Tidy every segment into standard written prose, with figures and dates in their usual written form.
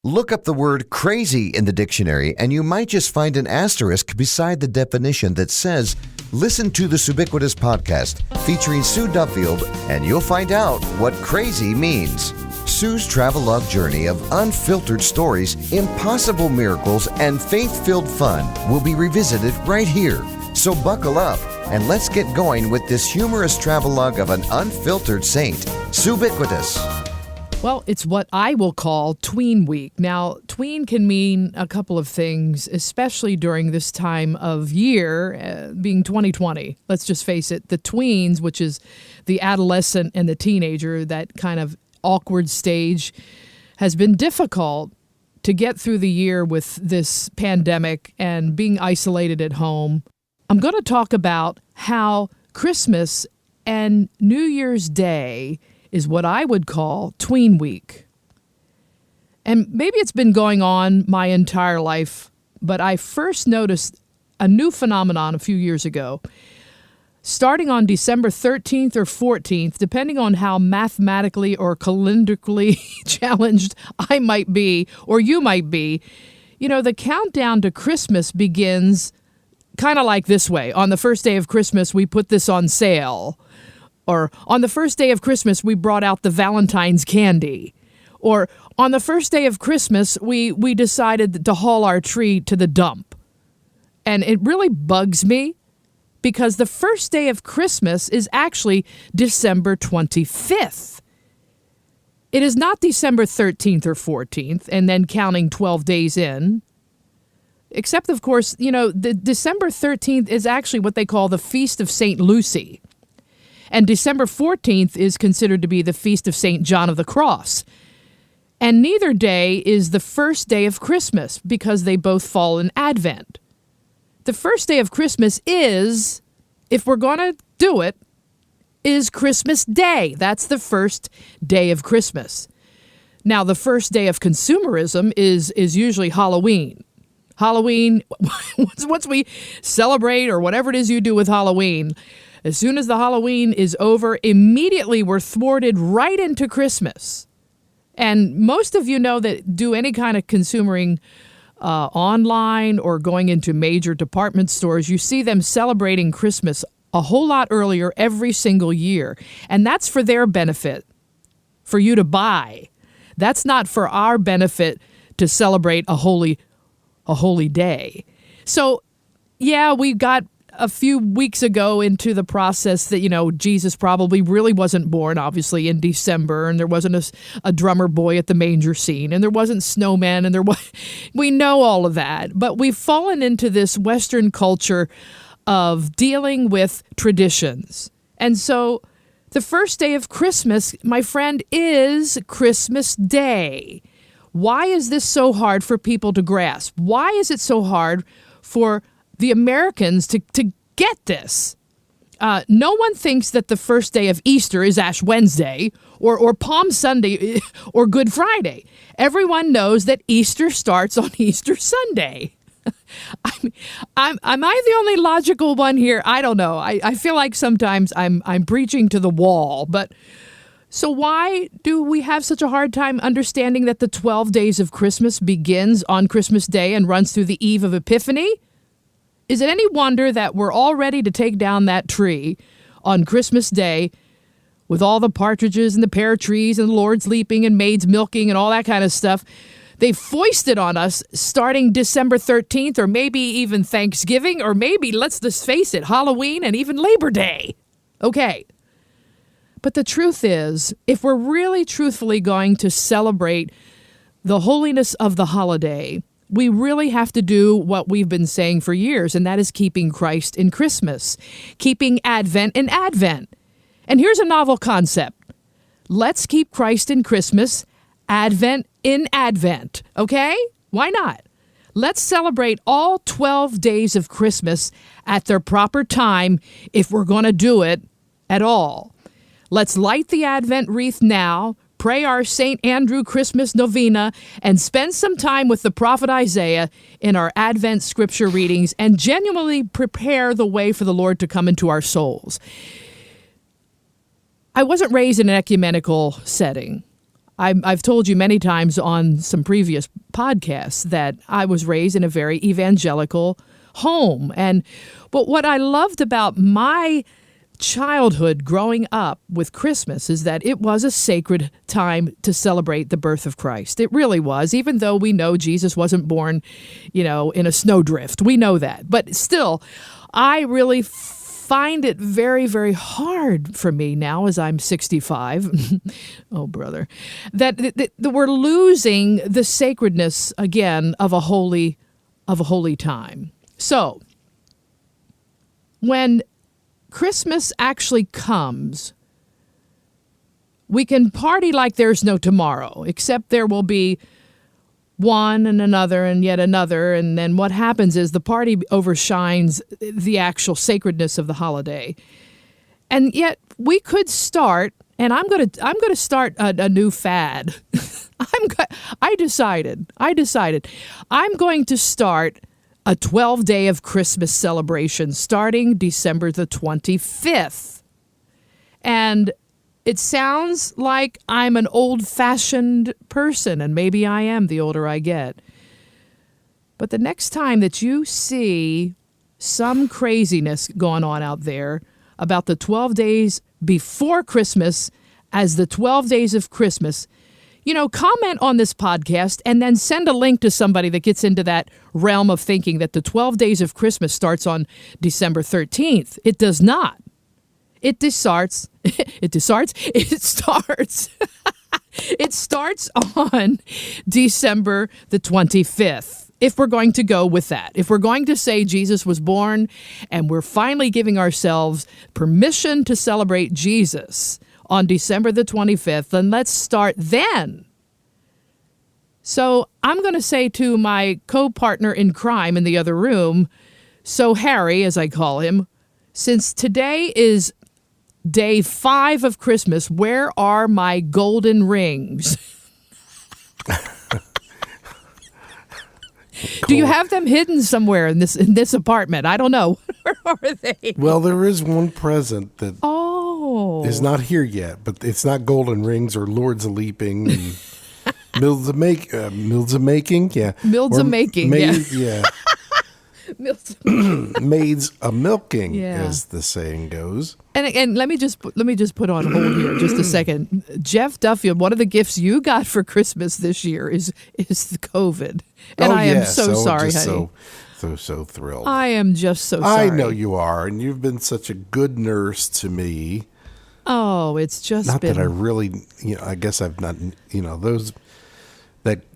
Look up the word crazy in the dictionary and you might just find an asterisk beside the definition that says, listen to the Suebiqutious Podcast featuring Sue Duffield and you'll find out what crazy means. Sue's travelogue journey of unfiltered stories, impossible miracles, and faith-filled fun will be revisited right here. So buckle up and let's get going with this humorous travelogue of an unfiltered saint, Suebiqutious. Well, it's what I will call Tween Week. Now, tween can mean a couple of things, especially during this time of year, being 2020. Let's just face it, the tweens, which is the adolescent and the teenager, that kind of awkward stage, has been difficult to get through the year with this pandemic and being isolated at home. I'm going to talk about how Christmas and New Year's Day is what I would call Tween Week. And maybe it's been going on my entire life, but I first noticed a new phenomenon a few years ago. Starting on December 13th or 14th, depending on how mathematically or calendarically challenged I might be, or you might be, the countdown to Christmas begins kind of like this way. On the first day of Christmas, we put this on sale. Or on the first day of Christmas, we brought out the Valentine's candy. Or on the first day of Christmas, we decided to haul our tree to the dump. And it really bugs me because the first day of Christmas is actually December 25th. It is not December 13th or 14th and then counting 12 days in. Except, of course, the December 13th is actually what they call the Feast of St. Lucy. And December 14th is considered to be the Feast of St. John of the Cross. And neither day is the first day of Christmas because they both fall in Advent. The first day of Christmas is, if we're going to do it, is Christmas Day. That's the first day of Christmas. Now, the first day of consumerism is usually Halloween. Halloween, once we celebrate or whatever it is you do with Halloween, as soon as the Halloween is over, immediately we're thwarted right into Christmas. And most of you know that do any kind of consumering online or going into major department stores, you see them celebrating Christmas a whole lot earlier every single year. And that's for their benefit, for you to buy. That's not for our benefit to celebrate a holy day. So, yeah, we got a few weeks ago into the process that, Jesus probably really wasn't born, obviously, in December, and there wasn't a drummer boy at the manger scene, and there wasn't snowmen, and we know all of that. But we've fallen into this Western culture of dealing with traditions. And so the first day of Christmas, my friend, is Christmas Day. Why is this so hard for people to grasp? Why is it so hard for the Americans to get this? No one thinks that the first day of Easter is Ash Wednesday or Palm Sunday or Good Friday. Everyone knows that Easter starts on Easter Sunday. Am I the only logical one here? I don't know. I feel like sometimes I'm preaching to the wall, but so why do we have such a hard time understanding that the 12 days of Christmas begins on Christmas Day and runs through the eve of Epiphany? Is it any wonder that we're all ready to take down that tree on Christmas Day with all the partridges and the pear trees and the Lord's leaping and maids milking and all that kind of stuff? They foisted on us starting December 13th or maybe even Thanksgiving or maybe, let's just face it, Halloween and even Labor Day. Okay. But the truth is, if we're really truthfully going to celebrate the holiness of the holiday, we really have to do what we've been saying for years, and that is keeping Christ in Christmas, keeping Advent in Advent. And here's a novel concept. Let's keep Christ in Christmas, Advent in Advent, okay? Why not? Let's celebrate all 12 days of Christmas at their proper time if we're going to do it at all. Let's light the Advent wreath now, pray our St. Andrew Christmas novena, and spend some time with the prophet Isaiah in our Advent scripture readings and genuinely prepare the way for the Lord to come into our souls. I wasn't raised in an ecumenical setting. I've told you many times on some previous podcasts that I was raised in a very evangelical home. But what I loved about my childhood growing up with Christmas is that it was a sacred time to celebrate the birth of Christ. It really was, even though we know Jesus wasn't born, in a snowdrift. We know that. But still, I really find it very, very hard for me now as I'm 65. Oh, brother, that we're losing the sacredness again of a holy time. So when Christmas actually comes, we can party like there's no tomorrow, except there will be one and another and yet another. And then what happens is the party overshines the actual sacredness of the holiday. And yet we could start, and I'm going to start a new fad. I decided I'm going to start a 12-day of Christmas celebration starting December the 25th. And it sounds like I'm an old-fashioned person, and maybe I am the older I get. But the next time that you see some craziness going on out there about the 12 days before Christmas as the 12 days of Christmas, comment on this podcast and then send a link to somebody that gets into that realm of thinking that the 12 days of Christmas starts on December 13th. It does not. It starts on December the 25th. If we're going to go with that, if we're going to say Jesus was born and we're finally giving ourselves permission to celebrate Jesus on December the 25th, then let's start then. So I'm going to say to my co-partner in crime in the other room, so Harry, as I call him, since today is day 5 of Christmas, where are my golden rings? Do you have them hidden somewhere in this apartment? I don't know. Where are they? Well, there is one present that is not here yet, but it's not golden rings or Lords of Leaping and Mills of Making, yeah. Mills of Making, yeah. Maids a milking, as the saying goes. And let me just put on hold here just a second. Jeff Duffield, one of the gifts you got for Christmas this year is the COVID, and I am so sorry, honey. So thrilled. I am just so sorry. I know you are, and you've been such a good nurse to me. Oh, it's just not been... that I really, I guess I've not, those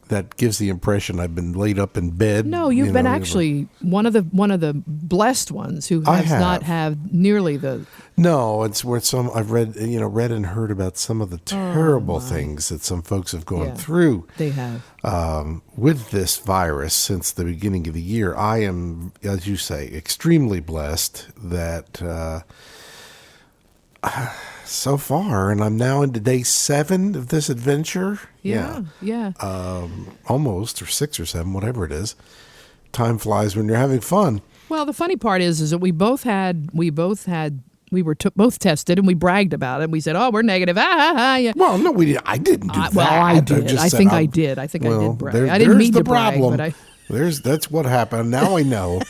that gives the impression I've been laid up in bed. No, you've been actually one of the blessed ones who has not had nearly the. No, it's where I've read and heard about some of the terrible things that some folks have gone through. They have with this virus since the beginning of the year. I am, as you say, extremely blessed that. So far, and I'm now into day 7 of this adventure. Yeah. Almost, or 6 or 7, whatever it is. Time flies when you're having fun. Well, the funny part is that we were both tested, and we bragged about it. We said, "Oh, we're negative." Yeah. Well, no, we did. I didn't do that. Well, I did. I think I did. I did brag. I didn't mean to brag, but that's what happened. Now I know.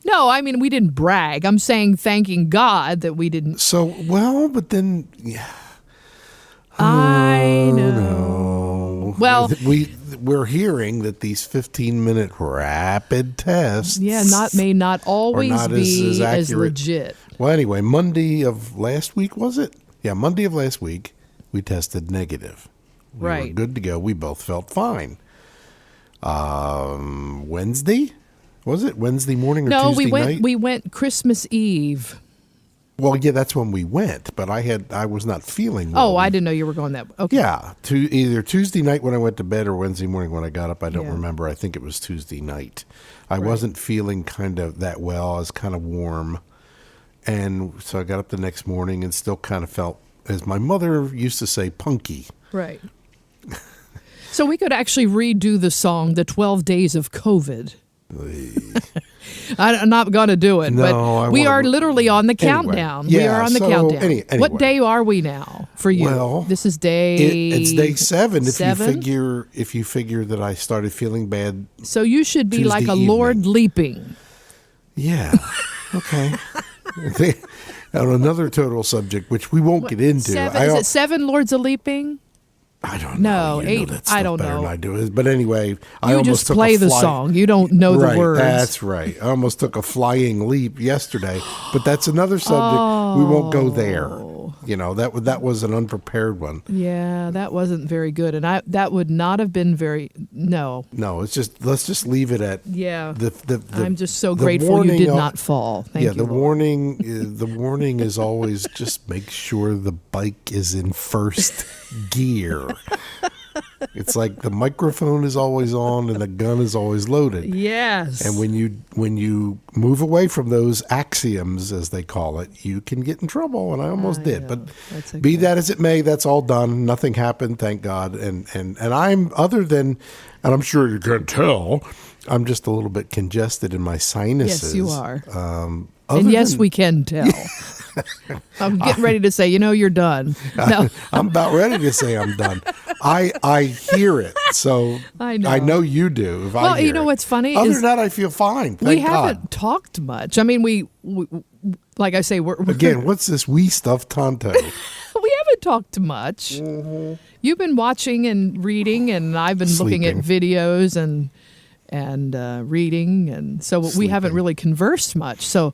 No, I mean, we didn't brag. I'm saying thanking God that we didn't. So, well, but then, I know. No. Well, we're hearing that these 15-minute rapid tests, may not always not be as legit. Well, anyway, Monday of last week, was it? Yeah, Monday of last week, we tested negative. We were good to go. We both felt fine. Wednesday? Was it Wednesday morning or Tuesday night? No, we went Christmas Eve. Well, yeah, that's when we went, but I was not feeling well. Oh, I didn't know you were going that way. Okay. Yeah, either Tuesday night when I went to bed or Wednesday morning when I got up. I don't remember. I think it was Tuesday night. I wasn't feeling kind of that well. I was kind of warm. And so I got up the next morning and still kind of felt, as my mother used to say, punky. Right. So we could actually redo the song, The 12 Days of COVID. I'm not going to do it. No, but we are literally on the countdown. We are on the countdown. Anyway. What day are we now for you? Well, this is day. It's day 7. Seven? If you figure that I started feeling bad. So you should be Tuesday like a evening. Lord leaping. Yeah. Okay. On another total subject, which we won't get into. Is it 7 Lords a leaping? I don't know. No, You 8. Know that stuff I don't better know. Than I do it. But anyway, I You almost just took play a the fly- song. You don't know right, the words. That's right. I almost took a flying leap yesterday, but that's another subject. We won't go there. That was an unprepared one. Yeah, that wasn't very good, and that would not have been very. No. No, let's just leave it at. Yeah. The I'm just so the grateful you warning did of- not fall. Thank you. the Lord. warning. The warning is always just make sure the bike is in first gear. It's like the microphone is always on and the gun is always loaded. Yes. And when you move away from those axioms, as they call it, you can get in trouble. And I almost did. know. But That's okay. be that as it may, that's all done. Nothing happened, thank God. And I'm and I'm sure you can tell, I'm just a little bit congested in my sinuses. Yes, you are. Other yes, than- we can tell. I'm getting ready to say, you're done. No. I'm about ready to say I'm done. I hear it, so I know. you do. If Well, I hear you know it. what's funny Other is than that, I feel fine. Thank we God. haven't talked much. I mean, we like I say, we're Again, what's this wee stuff Tonto? we haven't talked much. Mm-hmm. You've been watching and reading, and I've been looking at videos and reading, and so we haven't really conversed much. So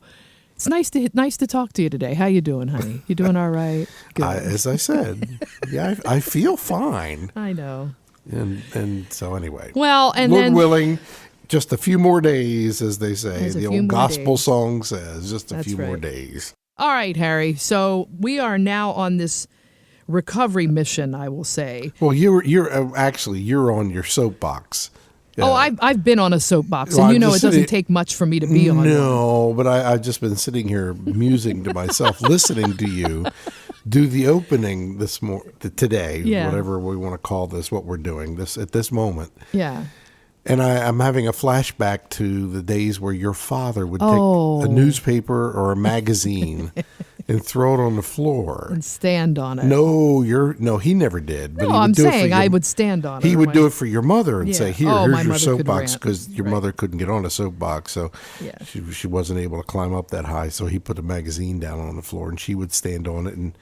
it's nice to talk to you today. How you doing, honey? You doing all right? Good. As I said, yeah, I feel fine. I know. And so anyway. Well, and Lord then willing, just a few more days, as they say. There's a The few old more gospel days. song says, just a That's few more right. days. all right, Harry. So we are now on this recovery mission, I will say. Well, you're on your soapbox. Oh, I've been on a soapbox, Well, and I'm it just doesn't sitting- take much for me to be on one. No, but I've just been sitting here musing to myself, listening to you do the opening today, Yeah. whatever we want to call this, what we're doing this at this moment. Yeah. And I'm having a flashback to the days where your father would Oh. take a newspaper or a magazine and throw it on the floor. And stand on it. No, he never did. But No, he would I'm do it for saying your- I would stand on it. He would do it for your mother and Yeah. say, "Here, Oh, my here's your mother couldn't soapbox," rant. because your Right. mother couldn't get on a soapbox, so Yeah. she wasn't able to climb up that high. So he put a magazine down on the floor, and she would stand on it, and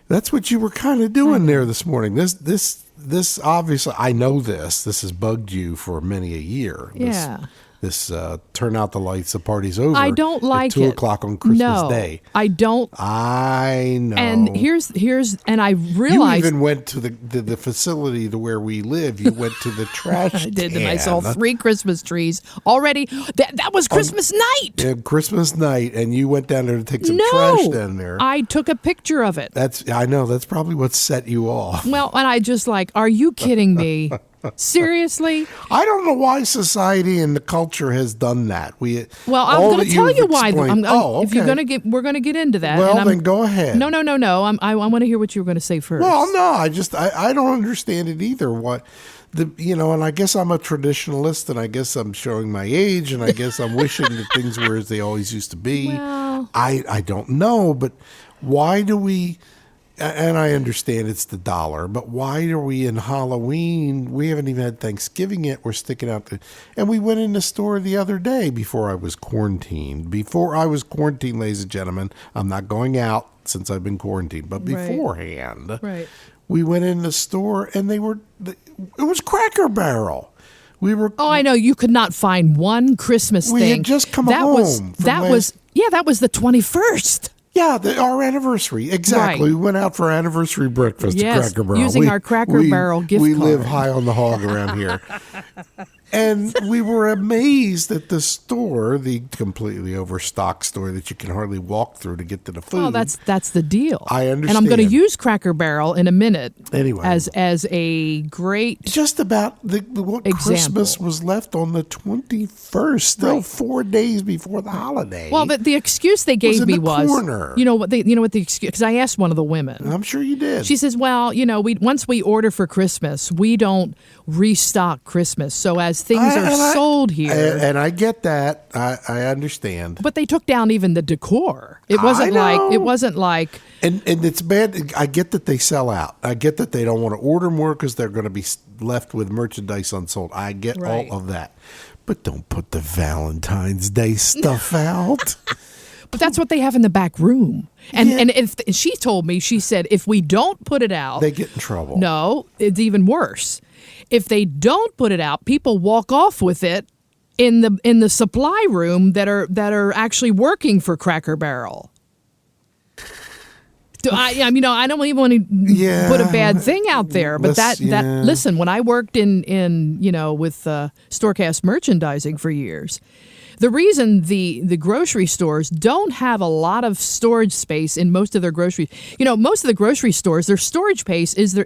that's what you were kind of doing there this morning. This obviously, I know this has bugged you for many a year. Yeah. This turn out the lights, the party's over. I don't like at 2 it. o'clock on Christmas No, Day. I don't. I know. And here's and I you realized even went to the facility to where we live. You went to the trash I did, can. and I saw 3 Christmas trees already. That was Christmas night. Yeah, Christmas night, and you went down there to take some No, trash down there. I took a picture of it. I know. That's probably what set you off. Well, and I just like, are you kidding me? Seriously? I don't know why society and the culture has done that. Well, all I'm going that to tell you've you why. explained- If you're okay. going to we're going to get into that. Well, and then go ahead. No. I want to hear what you were going to say first. Well, no, I don't understand it either. What and I guess I'm a traditionalist, and I guess I'm showing my age, and I guess I'm wishing that things were as they always used to be. Well. I don't know, but why do we? And I understand it's the dollar, but why are we in Halloween? We haven't even had Thanksgiving yet. We're sticking out and we went in the store the other day before I was quarantined. Before I was quarantined, ladies and gentlemen, I'm not going out since I've been quarantined, but beforehand, Right. we went in the store and it was Cracker Barrel. We were. Oh, I know. You could not find one Christmas We thing. had just come that home Was, from that was that was the 21st. Yeah, our anniversary. Exactly. Right. We went out for anniversary breakfast Yes, at Cracker Barrel. using our Cracker Barrel gift We card. live high on the hog around here. And we were amazed at the store, the completely overstocked store that you can hardly walk through to get to the food. Well, that's the deal. I And I'm going to understand. use Cracker Barrel in a minute. Anyway. as a great just about what Example. Christmas was left on the 21st, still Right. 4 days before the holiday. Well, the excuse they gave in me the was, corner. you know what the excuse, because I asked one of the women. I'm sure you did. She says, well, once we order for Christmas, we don't restock Christmas. So as because things are sold here. And I get that. I understand. But they took down even the decor. It wasn't like. And it's bad. I get that they sell out. I get that they don't want to order more because they're going to be left with merchandise unsold. I get all of that. But don't put the Valentine's Day stuff out. But that's what they have in the back room. And if she told me, she said, if we don't put it out, they get in trouble. No, it's even worse. If they don't put it out, people walk off with it in the supply room that are actually working for Cracker Barrel. I don't even want to put a bad thing out there, but listen, when I worked in with Storecast merchandising for years, the reason the grocery stores don't have a lot of storage space in most of their groceries, most of the grocery stores, their storage place is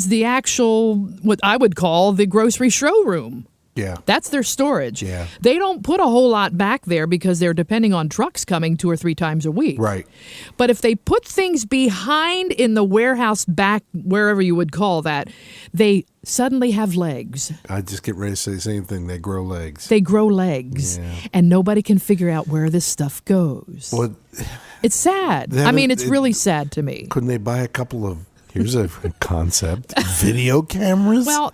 the actual, what I would call the grocery showroom. Yeah. That's their storage. Yeah. They don't put a whole lot back there because they're depending on trucks coming 2 or 3 times a week. Right. But if they put things behind in the warehouse back, wherever you would call that, they suddenly have legs. I just get ready to say the same thing. They grow legs. They grow legs. Yeah. And nobody can figure out where this stuff goes. Well, it's sad. It's really sad to me. Couldn't they buy a couple of, here's a concept, video cameras? Well,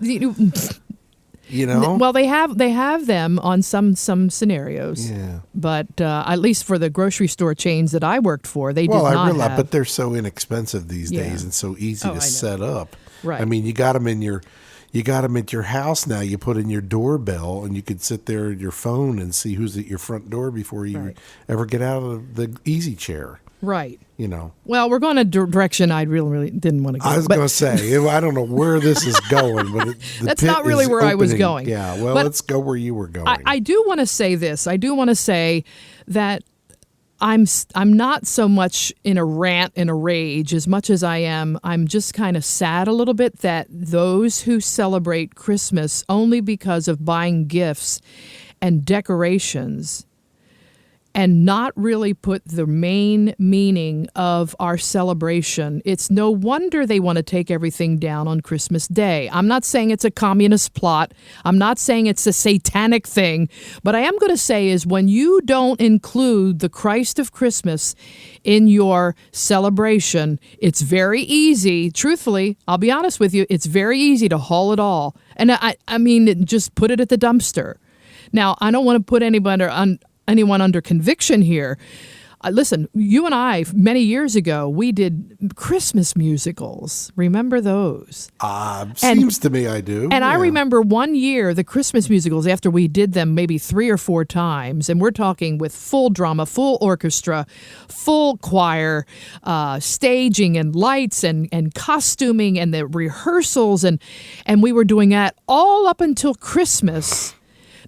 well, they have them on some scenarios. Yeah. But at least for the grocery store chains that I worked for, they did not I realize, have. but they're so inexpensive these days and so easy to set up. Right. I mean, you got them at your house now. You put in your doorbell, and you can sit there at your phone and see who's at your front door before you ever get out of the easy chair. Right. Well, we're going a direction I really didn't want to go. I was going to say, I don't know where this is going, but that's not really where I was going. Yeah, well, let's go where you were going. I do want to say this. I do want to say that I'm not so much in a rant, in a rage, as much as I'm just kind of sad a little bit that those who celebrate Christmas only because of buying gifts and decorations and not really put the main meaning of our celebration. It's no wonder they want to take everything down on Christmas Day. I'm not saying it's a communist plot. I'm not saying it's a satanic thing. But I am going to say is when you don't include the Christ of Christmas in your celebration, it's very easy. Truthfully, I'll be honest with you, it's very easy to haul it all. And I mean, just put it at the dumpster. Now, I don't want to put anyone under conviction here. Listen, you and I, many years ago, we did Christmas musicals. Remember those? Seems to me I do. And I remember one year, the Christmas musicals, after we did them maybe 3 or 4 times, and we're talking with full drama, full orchestra, full choir, staging and lights and costuming and the rehearsals, and we were doing that all up until Christmas.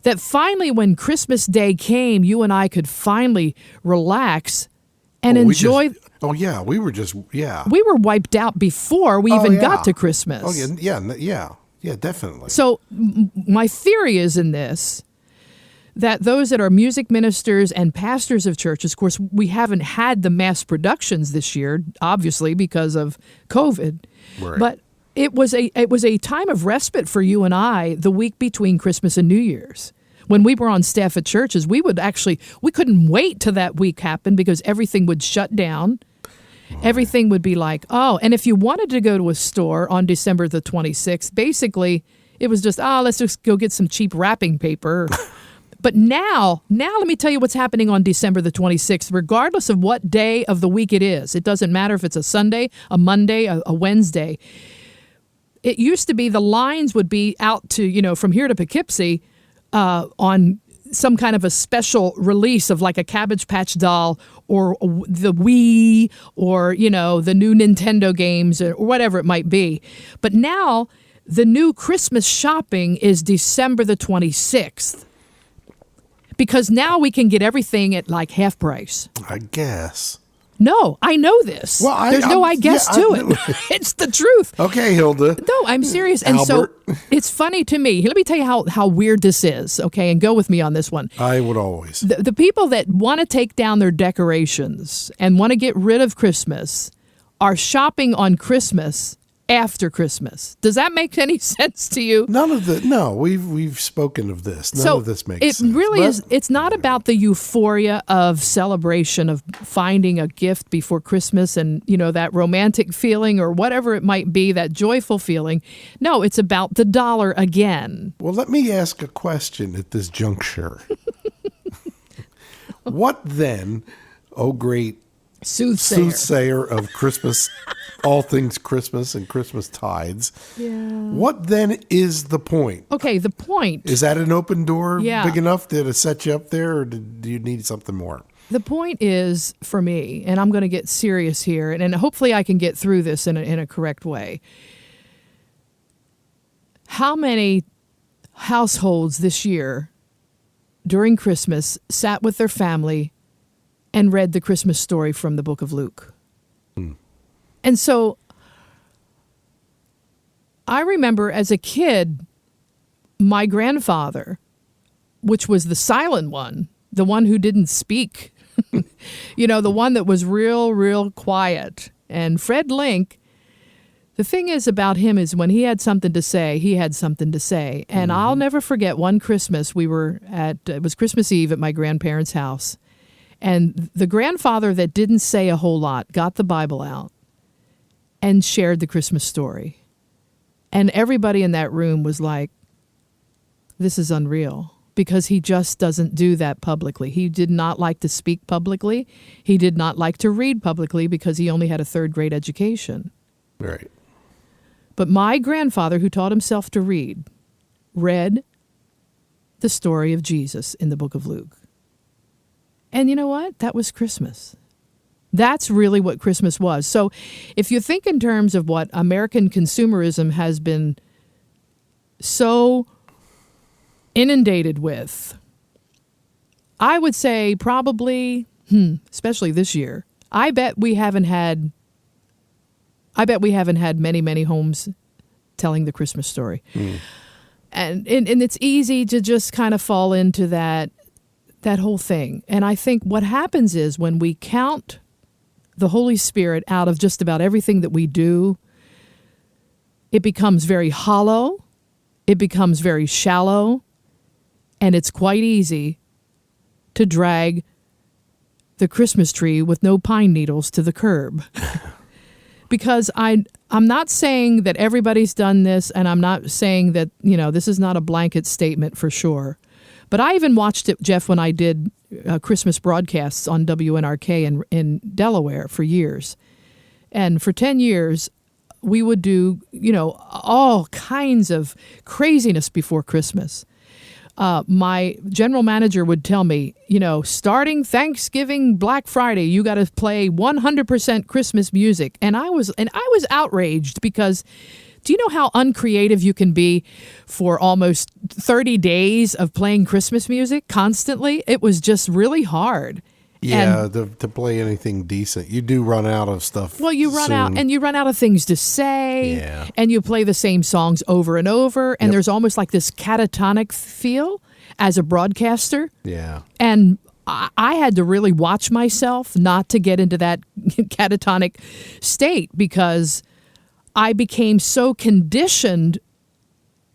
That finally, when Christmas Day came, you and I could finally relax and enjoy. We were wiped out before we even got to Christmas. Oh, yeah, definitely. So my theory is in this, that those that are music ministers and pastors of churches, of course, we haven't had the mass productions this year, obviously, because of COVID. Right. But it was a time of respite for you and I the week between Christmas and New Year's. When we were on staff at churches, we couldn't wait till that week happened because everything would shut down. Everything would be like, and if you wanted to go to a store on December the 26th, basically it was just, let's just go get some cheap wrapping paper. But now let me tell you what's happening on December the 26th, regardless of what day of the week it is. It doesn't matter if it's a Sunday, a Monday, a Wednesday. It used to be the lines would be out to, from here to Poughkeepsie on some kind of a special release of like a Cabbage Patch doll or the Wii or, the new Nintendo games or whatever it might be. But now the new Christmas shopping is December the 26th. Because now we can get everything at like half price. I guess. No, I know this. Well, there's no I guess to it. It's the truth. Okay, Hilda. No, I'm serious. And Albert. So it's funny to me. Let me tell you how weird this is, okay? And go with me on this one. I would always. The people that want to take down their decorations and want to get rid of Christmas are shopping on Christmas after Christmas. Does that make any sense to you? No, we've spoken of this. None of this makes sense. It really is. It's not about the euphoria of celebration of finding a gift before Christmas and, that romantic feeling or whatever it might be, that joyful feeling. No, it's about the dollar again. Well, let me ask a question at this juncture. What then, oh great soothsayer of Christmas, all things Christmas and Christmas tides. Yeah. What then is the point? Okay, the point. Is that an open door Yeah. big enough to set you up there, or do you need something more? The point is, for me, and I'm going to get serious here, and hopefully I can get through this in a correct way. How many households this year during Christmas sat with their family and read the Christmas story from the book of Luke? And so I remember as a kid, my grandfather, which was the silent one, the one who didn't speak, the one that was real quiet. And Fred Link, the thing is about him is when he had something to say, he had something to say. And I'll never forget one Christmas it was Christmas Eve at my grandparents' house. And the grandfather that didn't say a whole lot got the Bible out and shared the Christmas story. And everybody in that room was like, this is unreal, because he just doesn't do that publicly. He did not like to speak publicly. He did not like to read publicly because he only had a third grade education. Right. But my grandfather, who taught himself to read the story of Jesus in the book of Luke. And you know what? That was Christmas. That's really what Christmas was. So if you think in terms of what American consumerism has been so inundated with, I would say probably, especially this year, I bet we haven't had many homes telling the Christmas story. And it's easy to just kind of fall into that whole thing. And I think what happens is when we count the Holy Spirit out of just about everything that we do, it becomes very hollow, it becomes very shallow, and it's quite easy to drag the Christmas tree with no pine needles to the curb. Because I'm not saying that everybody's done this, and I'm not saying that, this is not a blanket statement for sure. But I even watched it, Jeff, when I did Christmas broadcasts on WNRK in Delaware for years. And for 10 years, we would do, all kinds of craziness before Christmas. My general manager would tell me, starting Thanksgiving, Black Friday, you got to play 100% Christmas music. And I was outraged because do you know how uncreative you can be for almost 30 days of playing Christmas music constantly? It was just really hard. Yeah, to play anything decent. You do run out of stuff. Well, you run out of things to say, and you play the same songs over and over, and there's almost like this catatonic feel as a broadcaster. Yeah. And I had to really watch myself not to get into that catatonic state because I became so conditioned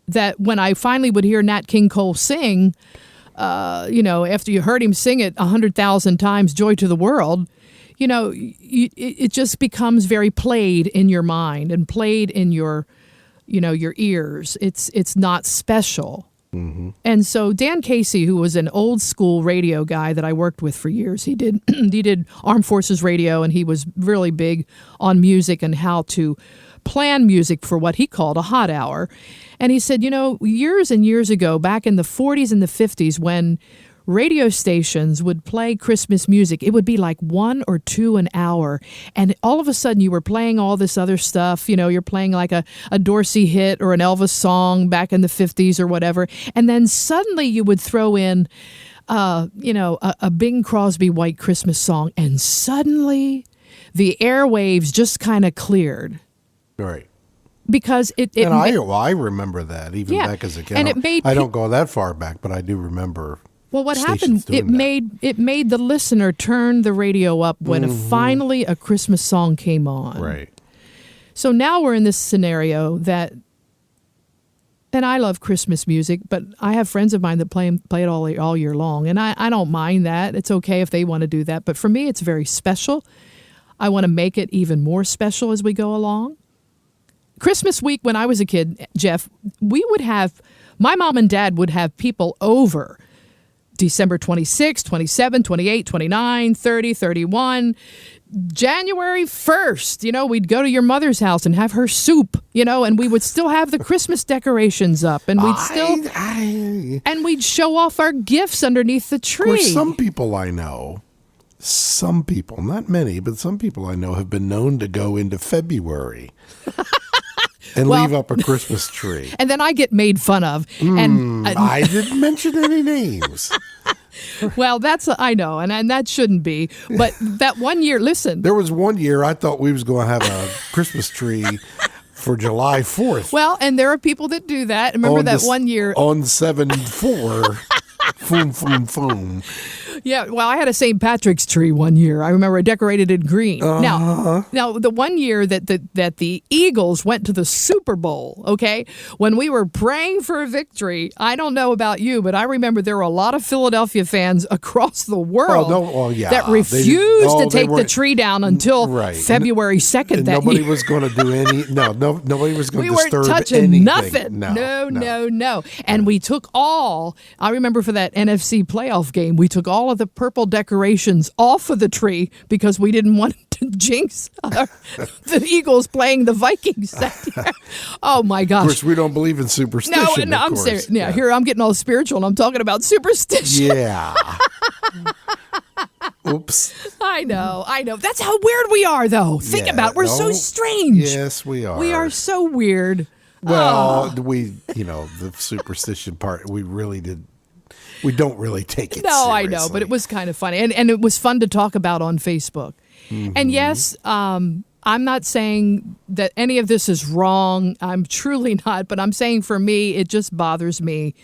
that when I finally would hear Nat King Cole sing, after you heard him sing it 100,000 times, Joy to the World, it just becomes very played in your mind and played in your ears. It's not special. Mm-hmm. And so Dan Casey, who was an old school radio guy that I worked with for years, he did Armed Forces Radio, and he was really big on music and how to plan music for what he called a hot hour. And he said, years and years ago, back in the 40s and the 50s, when radio stations would play Christmas music, it would be like 1 or 2 an hour. And all of a sudden you were playing all this other stuff. You're playing like a Dorsey hit or an Elvis song back in the 50s or whatever. And then suddenly you would throw in, a Bing Crosby White Christmas song. And suddenly the airwaves just kind of cleared. Right. Because I remember that even back as a kid. And I don't go that far back, but I do remember. Well, what happened? It made the listener turn the radio up when finally a Christmas song came on. Right. So now we're in this scenario that, and I love Christmas music, but I have friends of mine that play it all year long, and I don't mind that. It's okay if they want to do that, but for me, it's very special. I want to make it even more special as we go along. Christmas week, when I was a kid, Jeff, my mom and dad would have people over December 26, 27, 28, 29, 30, 31. January 1st, we'd go to your mother's house and have her soup, and we would still have the Christmas decorations up, and and we'd show off our gifts underneath the tree. Of course, some people I know, not many, but some people I know have been known to go into February and leave up a Christmas tree. And then I get made fun of. I didn't mention any names. Well, I know, and that shouldn't be. But that one year, listen. There was one year I thought we was going to have a Christmas tree for July 4th. Well, and there are people that do that. Remember that one year. On 7/4. Foom, foom, foom. Yeah, well, I had a St. Patrick's tree one year. I remember I decorated it green. Now, the one year that the Eagles went to the Super Bowl, okay, when we were praying for a victory, I don't know about you, but I remember there were a lot of Philadelphia fans across the world that refused to take the tree down until February 2nd that nobody year. was going to do any, nobody was going to disturb anything. We weren't touching nothing. No. And we took I remember for that NFC playoff game, we took all of the purple decorations off of the tree because we didn't want to jinx the Eagles playing the Vikings that year. Oh my gosh. Of course, we don't believe in superstition. No, I'm serious. Yeah, here I'm getting all spiritual and I'm talking about superstition. Yeah. Oops. I know. That's how weird we are, though. Think about it. We're so strange. Yes, we are. We are so weird. Well, the superstition part, we don't really take it seriously. I know, but it was kind of funny. And it was fun to talk about on Facebook. Mm-hmm. And yes, I'm not saying that any of this is wrong. I'm truly not. But I'm saying for me, it just bothers me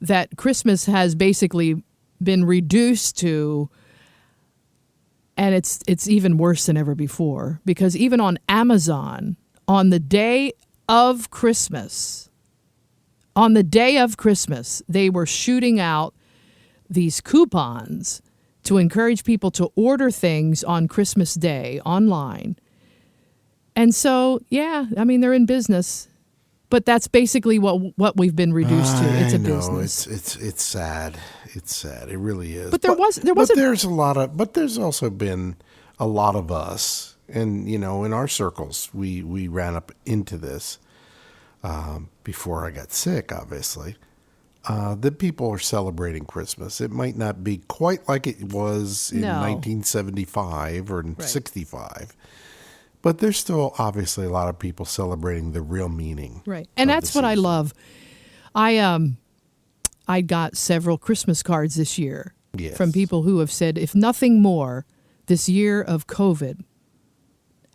that Christmas has basically been reduced to, and it's even worse than ever before, because even on Amazon, on the day of Christmas, they were shooting out these coupons to encourage people to order things on Christmas Day online. And so, they're in business. But that's basically what we've been reduced to. It's a business. It's sad. It's sad. It really is. But there's also been a lot of us, and in our circles, we ran up into this before I got sick, obviously. That people are celebrating Christmas. It might not be quite like it was in 1975 or 65. But there's still obviously a lot of people celebrating the real meaning. Right. And that's what I love. I got several Christmas cards this year from people who have said, if nothing more, this year of COVID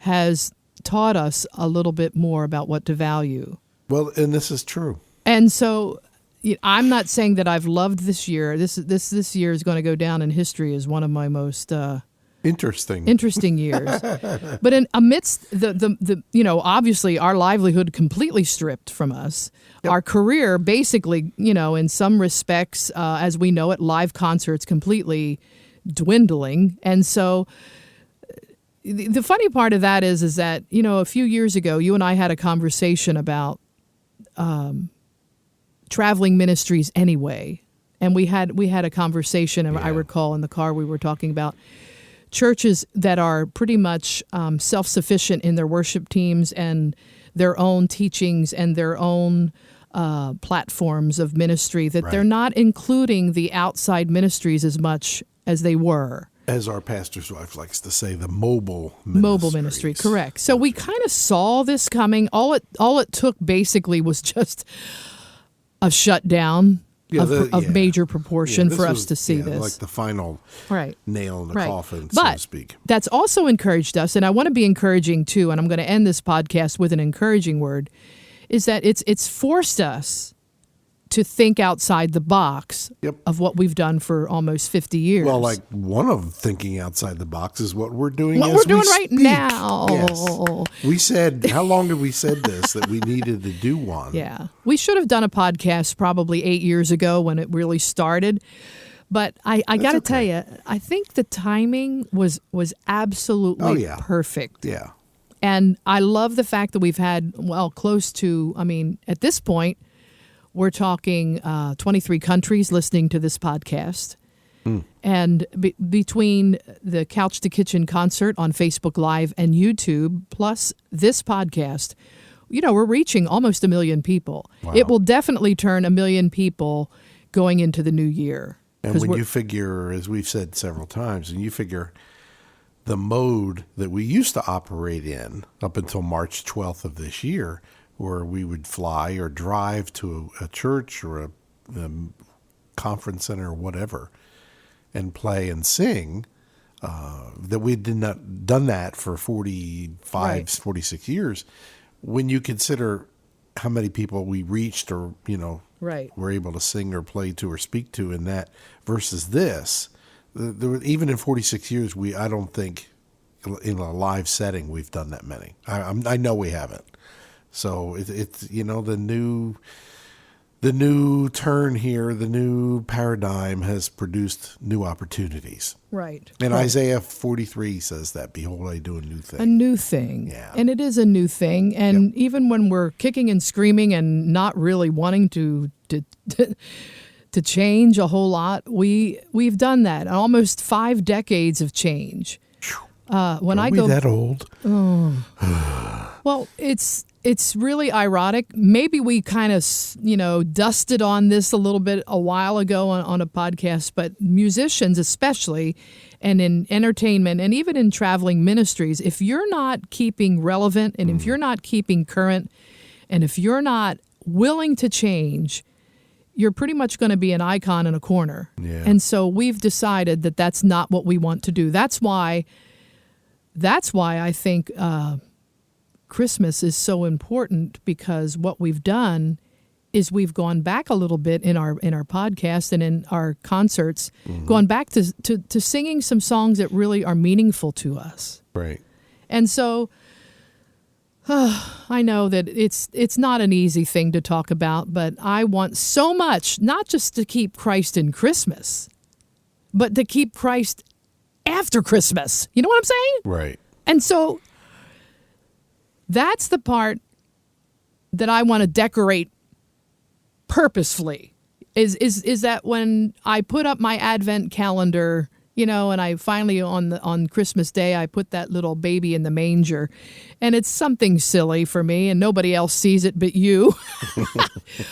has taught us a little bit more about what to value. Well, and this is true. And so I'm not saying that I've loved this year. This year is going to go down in history as one of my most interesting years. But amidst the obviously our livelihood completely stripped from us. Yep. Our career basically, in some respects, as we know it, live concerts completely dwindling. And so the funny part of that is that, a few years ago, you and I had a conversation about traveling ministries anyway. And we had a conversation, and I recall in the car we were talking about churches that are pretty much self-sufficient in their worship teams and their own teachings and their own platforms of ministry, that they're not including the outside ministries as much as they were. As our pastor's wife likes to say, the mobile ministry. Correct. So we kind of saw this coming. All it took basically was just a shutdown of major proportion for us to see this. Like the final nail in the coffin, but so to speak. That's also encouraged us, and I want to be encouraging too, and I'm going to end this podcast with an encouraging word, is that it's forced us to think outside the box Yep. of what we've done for almost 50 years. Well, like one of thinking outside the box is what we're doing. What as we're we doing right speak. now. Yes. We said, how long have we said this, that we needed to do one? Yeah. We should have done a podcast probably 8 years ago when it really started. But I got to tell you, I think the timing was absolutely perfect. Yeah. And I love the fact that we've had, close to, at this point, we're talking 23 countries listening to this podcast. And between the Couch to Kitchen concert on Facebook Live and YouTube, plus this podcast, we're reaching almost 1 million people. Wow. It will definitely turn 1 million people going into the new year. And when you figure, as we've said several times, and you figure the mode that we used to operate in up until March 12th of this year, where we would fly or drive to a church or a conference center or whatever and play and sing, that we had not done that for 45, 46 years. When you consider how many people we reached or, were able to sing or play to or speak to in that versus this, even in 46 years, I don't think in a live setting we've done that many. I know we haven't. So it's the new turn here, the new paradigm has produced new opportunities. Right. And Isaiah 43 says that, behold, I do a new thing. A new thing. Yeah. And it is a new thing. And even when we're kicking and screaming and not really wanting to change a whole lot, we've done that. Almost 5 decades of change. When Are we that old? Well, it's really ironic. Maybe we kind of, dusted on this a little bit a while ago on a podcast, but musicians especially, and in entertainment and even in traveling ministries, if you're not keeping relevant and if you're not keeping current and if you're not willing to change, you're pretty much going to be an icon in a corner. Yeah. And so we've decided that that's not what we want to do. That's why I think Christmas is so important, because what we've done is we've gone back a little bit in our podcast and in our concerts, gone back to singing some songs that really are meaningful to us. Right. And so I know that it's not an easy thing to talk about, but I want so much, not just to keep Christ in Christmas, but to keep Christ after Christmas. You know what I'm saying? Right. And so that's the part that I want to decorate purposefully, is that when I put up my Advent calendar, and I finally on Christmas Day, I put that little baby in the manger, and it's something silly for me and nobody else sees it but you.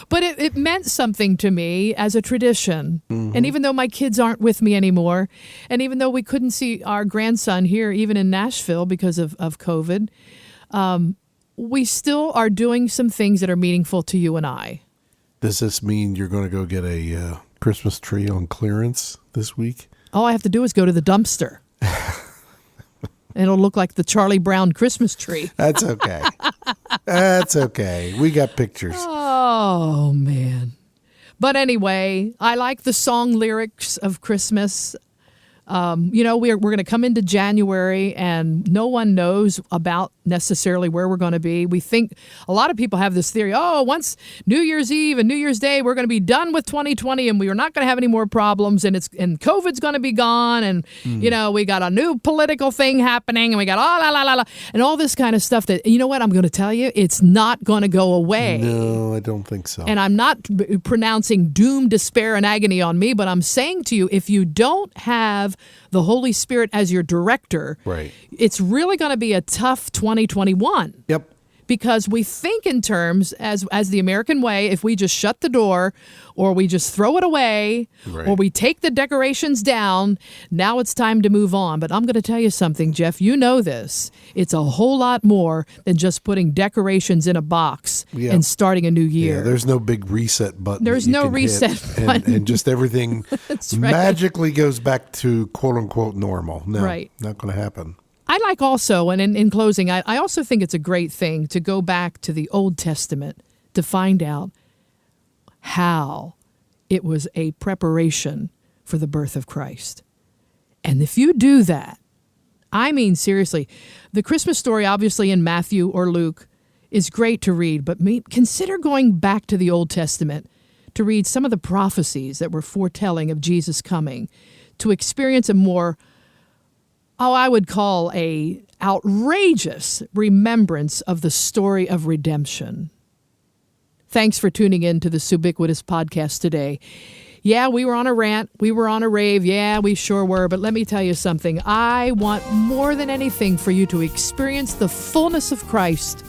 But it meant something to me as a tradition. And even though my kids aren't with me anymore, and even though we couldn't see our grandson here, even in Nashville because of COVID, we still are doing some things that are meaningful to you and I. Does this mean you're going to go get a Christmas tree on clearance this week? All I have to do is go to the dumpster. And it'll look like the Charlie Brown Christmas tree. That's okay. That's okay. We got pictures. Oh, man. But anyway, I like the song lyrics of Christmas. We're going to come into January and no one knows about necessarily where we're going to be. We think a lot of people have this theory, once New Year's Eve and New Year's Day, we're going to be done with 2020 and we are not going to have any more problems and COVID's going to be gone. And, we got a new political thing happening and we got and all this kind of stuff that, you know what, I'm going to tell you, it's not going to go away. No, I don't think so. And I'm not pronouncing doom, despair, and agony on me, but I'm saying to you, if you don't have the Holy Spirit as your director, right, it's really going to be a tough 2021. Yep. Because we think in terms, as the American way, if we just shut the door or we just throw it away or we take the decorations down, now it's time to move on. But I'm going to tell you something, Jeff. You know this. It's a whole lot more than just putting decorations in a box and starting a new year. Yeah, there's no big reset button. There's no reset button. And just everything magically goes back to quote-unquote normal. No, not going to happen. I like also, and in closing, I also think it's a great thing to go back to the Old Testament to find out how it was a preparation for the birth of Christ. And if you do that, I mean, seriously, the Christmas story, obviously in Matthew or Luke, is great to read, but consider going back to the Old Testament to read some of the prophecies that were foretelling of Jesus coming, to experience a more, I would call a outrageous remembrance of the story of redemption. Thanks for tuning in to the Suebiqutious Podcast today. Yeah, we were on a rant. We were on a rave. Yeah, we sure were. But let me tell you something. I want more than anything for you to experience the fullness of Christ,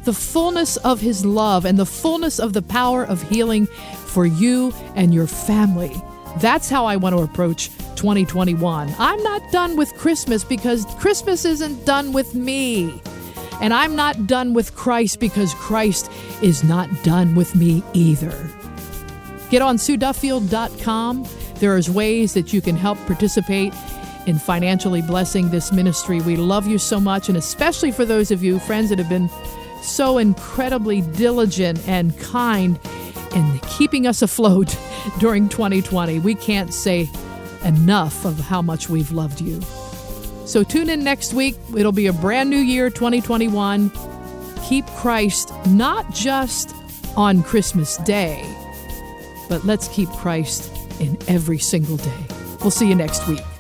the fullness of his love, and the fullness of the power of healing for you and your family. That's how I want to approach 2021. I'm not done with Christmas because Christmas isn't done with me. And I'm not done with Christ because Christ is not done with me either. Get on SueDuffield.com. There is ways that you can help participate in financially blessing this ministry. We love you so much, and especially for those of you, friends, that have been so incredibly diligent and kind in keeping us afloat during 2020. We can't say enough of how much we've loved you. So tune in next week. It'll be a brand new year, 2021. Keep Christ not just on Christmas Day, but let's keep Christ in every single day. We'll see you next week.